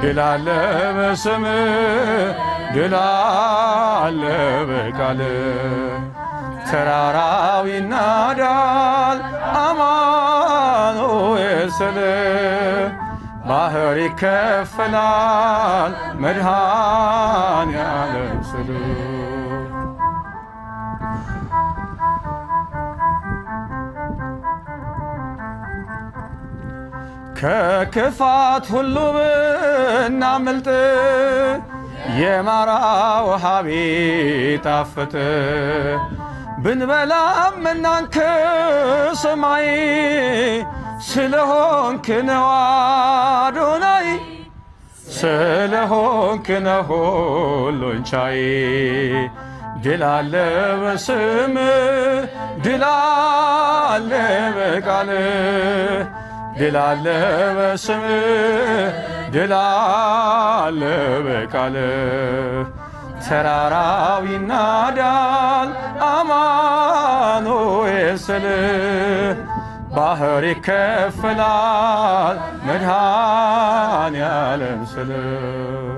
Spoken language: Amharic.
ድል አለ በስምህ ድል አለ በቃልህ ተራራው ይናዳል አማኑኤል ስልህ ባህር ይከፈላል መድኃኔዓለም ስልህ ከክፋት ሁሉ ብናመልጥ የማራ ውሃ ቢጣፍጥ ብንበላም መናን ከሰማይ ስለሆንክ ነው አዶናይ ስለሆንክ ነው ሁሉን ቻይ ድል አለ በስምህ ድል አለ በቃልህ ድል አለ በስምህ ድል አለ በቃልህ ተራራው ይናዳል አማኑኤል ስልህ ባህር ይከፈላል መድኃኔዓለም ስልህ